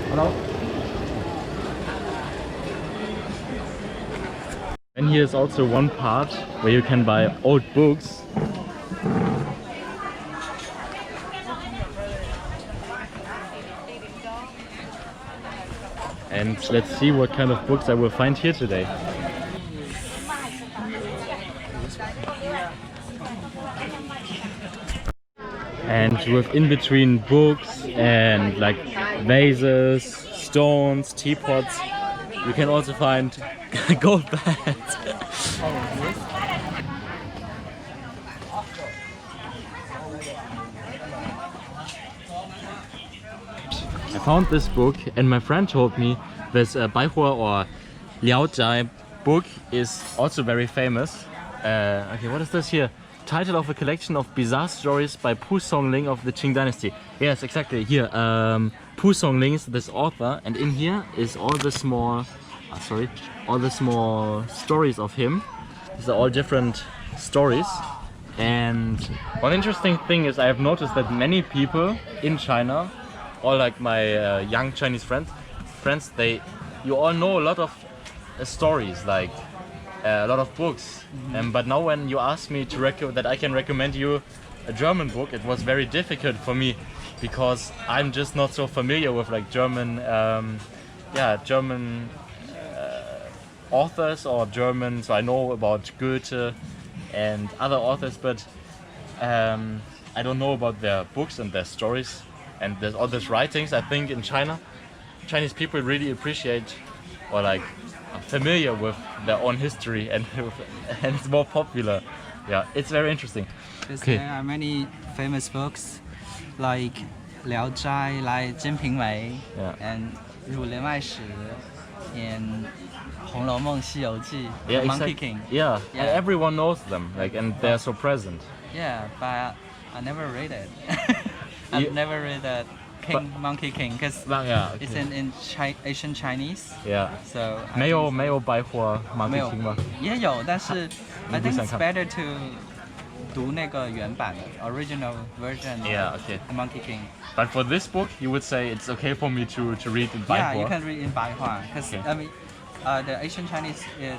Hello. And here is also one part where you can buy old books. And let's see what kind of books I will find here today. And with in between books and like vases, stones, teapots, you can also find gold beds. I found this book and my friend told me this Wenhua or Liaozhai book is also very famous. Okay, what is this here? Title of a collection of bizarre stories by Pu Songling of the Qing dynasty. Yes, exactly. Here, Pu Songling is this author, and in here is all the small, all the small stories of him. These are all different stories. And one interesting thing is I have noticed that many people in China, all like my young Chinese friends, you all know a lot of stories, like a lot of books. But now when you ask me to that I can recommend you a German book, it was very difficult for me because I'm just not so familiar with like German, German authors or German. So I know about Goethe and other authors, but I don't know about their books and their stories and there's all these writings. I think in China, Chinese people really appreciate or like are familiar with their own history and it's more popular. Yeah, it's very interesting. Okay. There are many famous books like 聊斋 like 金瓶梅 and 儒林外史 and 红楼梦 西游记 Monkey King. Yeah, everyone knows them like and they're so present. Yeah, but I never read it. I've never read that Monkey King because it's in Asian Chinese. Yeah. So 没有白话 Monkey King 吗？也有，但是 I think it's better to 读那个原版的 original version. Yeah, okay. Monkey King. But for this book, you would say it's okay for me to read in Baihua? Yeah, you can read in Baihua because I mean, the Asian Chinese it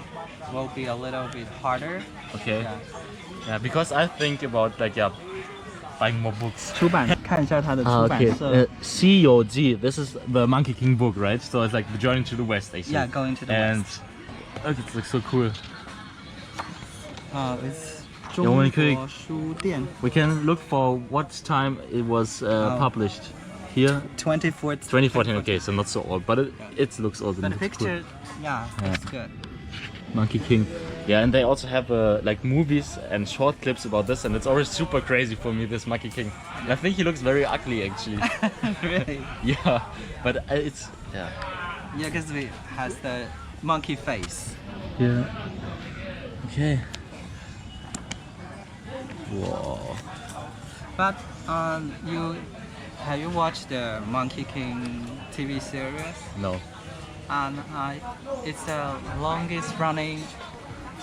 will be a little bit harder. Okay. Yeah, because I think about like buying more books. 出版看一下它的出版社。西游记 This is the Monkey King book, right? So it's like the journey to the west, actually. Yeah, going to the west. And it looks so cool. It's 中国书店. We can look for what time it was published. Here? 2014. 2014, okay, so not so old, but it looks old. But the picture, it's good. Monkey King. Yeah, and they also have like movies and short clips about this, and it's always super crazy for me, this Monkey King. And I think he looks very ugly, actually. Really? Yeah, but it's Yeah, because it has the monkey face. Yeah. Okay. Whoa. But have you watched the Monkey King TV series? No. And it's the longest running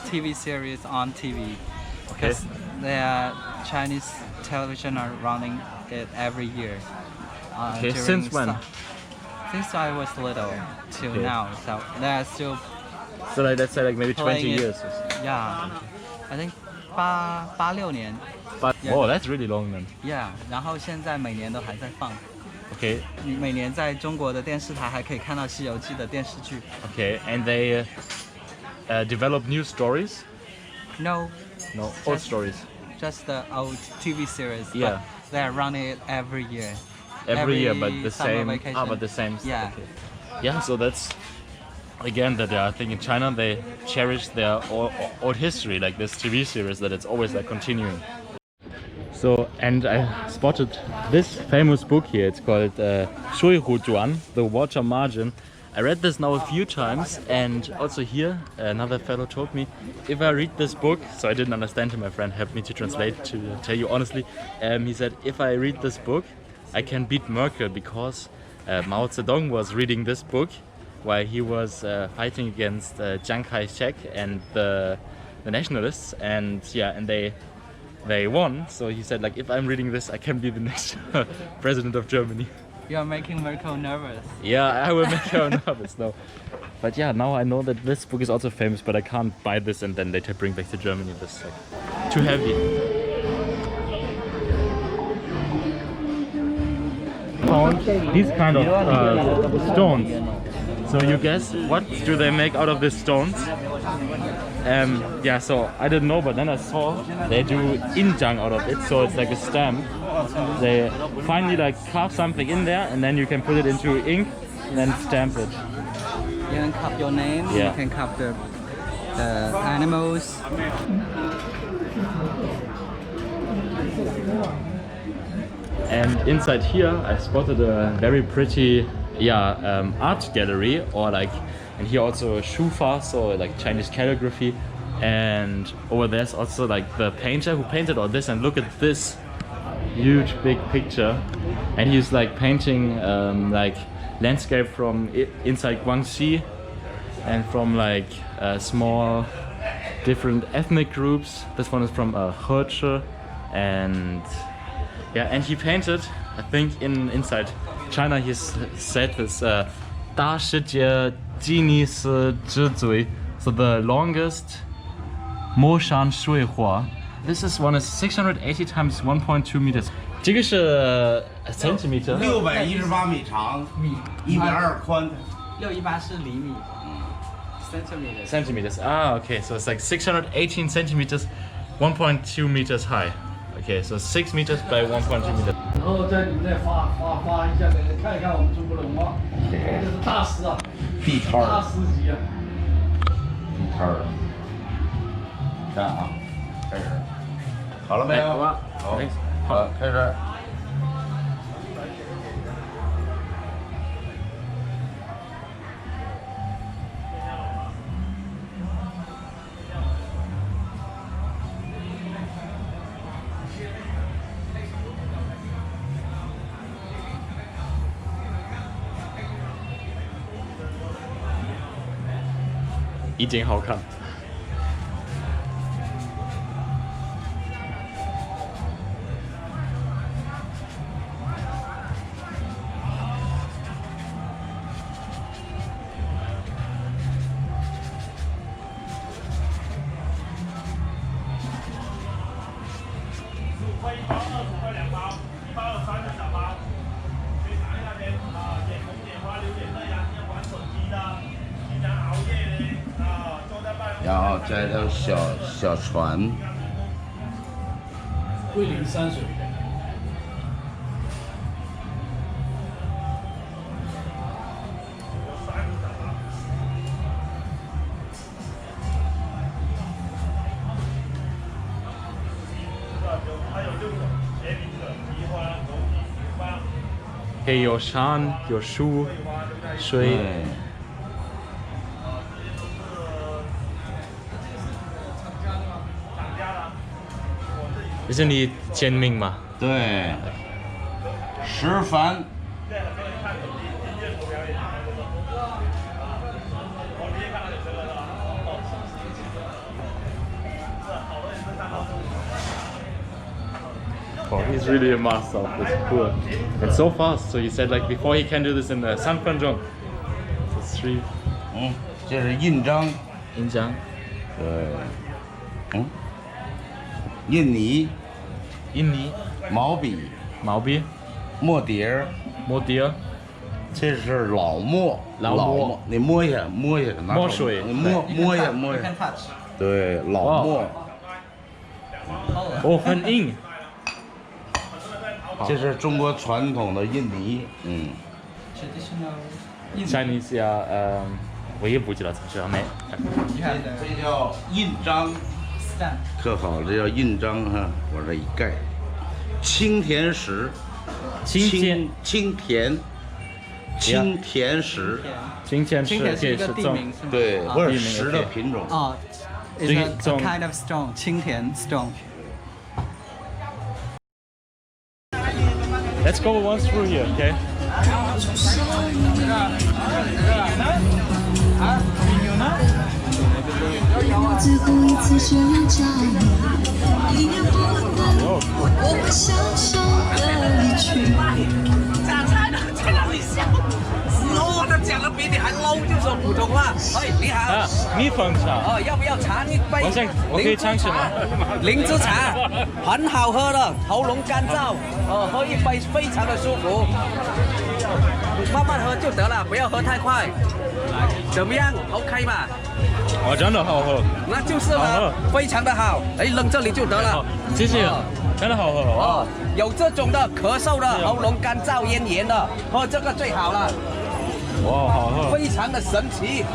TV series on TV. Okay. Because the Chinese television are running it every year. Okay, since when? Since I was little till now. So they're still. So like, let's say like maybe 20 years. Yeah, I think 86年. But oh, that's really long then. Yeah, 然后现在每年都还在放。Okay. 你每年在中国的电视台还可以看到《西游记》的电视剧。Okay, and they develop new stories? No, old stories. Just the old TV series. Yeah. But they're running it every year. Every year, but the summer same. Vacation. But the same. Yeah. Okay. Yeah, so that's again that I think in China they cherish their old history, like this TV series that it's always like continuing. So, and I spotted this famous book here. It's called Shui Hu Zhuan, The Water Margin. I read this now a few times, and also here another fellow told me if I read this book, so I didn't understand him, my friend helped me to translate to tell you honestly. He said if I read this book, I can beat Merkel because Mao Zedong was reading this book while he was fighting against Chiang Kai-shek and the nationalists, and yeah, and they they won. So he said like, if I'm reading this, I can be the next president of Germany. You are making Mirko nervous. Yeah, I will make her nervous now. But yeah, now I know that this book is also famous, but I can't buy this and then later bring back to Germany. This is like too heavy. Found these kind of stones. So you guess what do they make out of these stones? Yeah, so I didn't know, but then I saw they do injang out of it, so it's like a stamp. They finally like carve something in there, and then you can put it into ink and then stamp it. You can carve your name. Yeah. You can carve the animals. And inside here, I spotted a very pretty, art gallery, or like, and here also a Shufa, so like Chinese calligraphy. And over there's also like the painter who painted all this. And look at this huge big picture. And he's like painting like landscape from inside Guangxi and from like small different ethnic groups. This one is from Heche, and yeah, and he painted, I think inside China he said this 大世界吉尼斯之最, so the longest 摩山水画. This is one is 680 times 1.2 meters. 这个是 centimeter. 618米长，120宽。618是厘米。Centimeters. Ah, okay. So it's like 618 centimeters, 1.2 meters high. Okay, so 6 meters by 1.2 meters. 然后在里面发一下，看一看我们中国的文化，这是大师啊，地摊大儿，师级啊。地摊儿。看啊，开始。好了没有？好，好，开始。已经好看。然后再条小船，桂林山水。可以有山，有树，水。这是你签名吗？对，石帆。Oh, he's really a master of this. Cool. And so fast. So he said like before he can do this in 3分钟。So 3。这是印章。印章。对。印泥。印泥。毛笔。毛笔。墨碟儿。墨碟儿。这是老墨。老墨，你摸一下，摸一下，拿手墨水。你摸一下，摸一下。对，老墨。哦，很硬。这是中国传统的印泥。Chinese 呀，我也不知道这是没。这叫印章。刻好，这叫印章哈，往这一盖。青田石。青田石。青田石是一个地名是吗？对，或者石的品种。哦，it's a kind of stone， 青田 stone。 Let's go once through here, okay? 最后一次炫耀照你。榨菜的在那里笑。我的讲的比你还 low， 就说普通话。哎，你好。蜜蜂茶。哦，要不要尝一杯？我可以尝什么？灵芝茶，很好喝的，喉咙干燥，喝一杯非常的舒服。慢慢喝就得了，不要喝太快。怎么样 ？OK 吧？哦，真的好喝。那就是了，非常的好。哎，扔这里就得了。谢谢。真的好喝哦。有这种的咳嗽的，喉咙干燥咽炎的，喝这个最好了。哇，好喝。非常的神奇。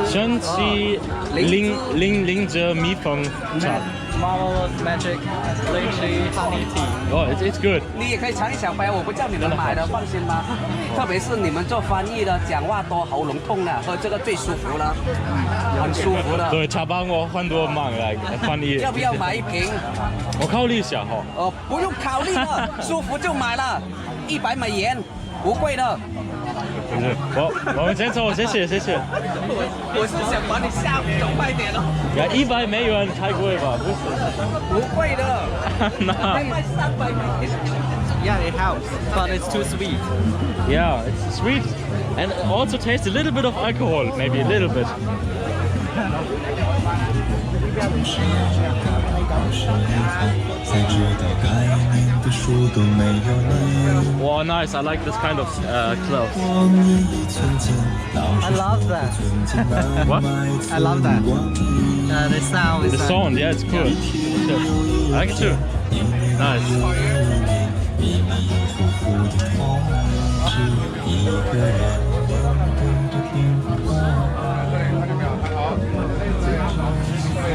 神奇灵芝蜜蜂茶。Marvelous magic lychee honey tea. Oh, it's good. 你也可以尝一小杯，我不叫你们买的，放心吧。特别是你们做翻译的，讲话多喉咙痛的，喝这个最舒服了，很舒服的。对，他帮我很多忙来翻译。要不要买一瓶？我考虑一下哈。不用考虑了，舒服就买了，100美元，不贵的。不是，我们先走，谢谢。我是想把你吓走快点哦。呀，100美元太贵吧？不是，不贵的。那卖300美元。Yeah, it helps, but it's too sweet. Yeah, it's sweet, and also tastes a little bit of alcohol, maybe a little bit. Wow, nice! I like this kind of clothes. I love that. What? I love that. The sound is The sound, yeah, it's cool. I like it too. Nice.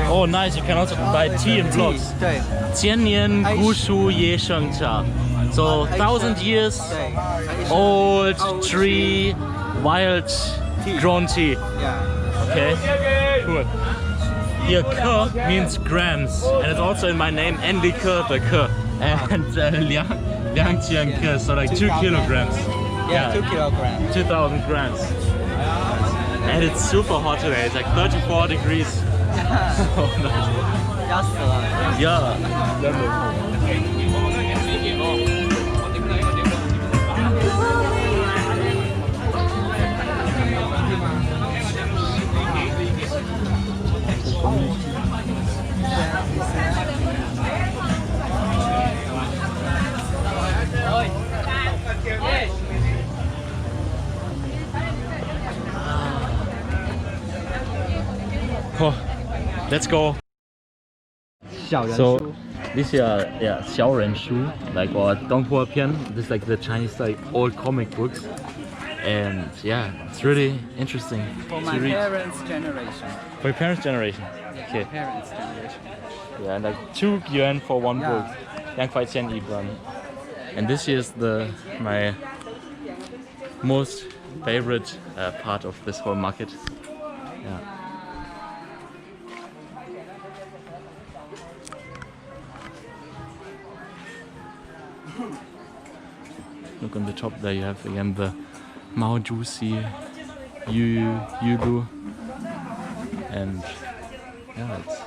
Oh, nice! You can also buy tea in blocks. 对。千年古树野生茶 So 1000 years old tree wild grown tea. Yeah. Okay. Cool. Here, ke means grams, and it's also in my name. Enlikör the ke, and liang ke, so like 2 kilograms. Yeah, 2 kilograms. 2000 grams. And it's super hot today. It's like 34 degrees. Oh, no. 要死了。Yeah. Oh, let's go. So this is Xiaoren like or Donghua Pian. This is like the Chinese like old comic books, and yeah, it's really interesting. For my parents' generation. For your parents' generation. Yeah, Okay. my parents' generation. Yeah, and like 2 yuan for one book. Yang 块钱一本. And this is my most favorite part of this whole market. Yeah. Look on the top there, you have again the Mao Juicy, Yulu, and yeah, it's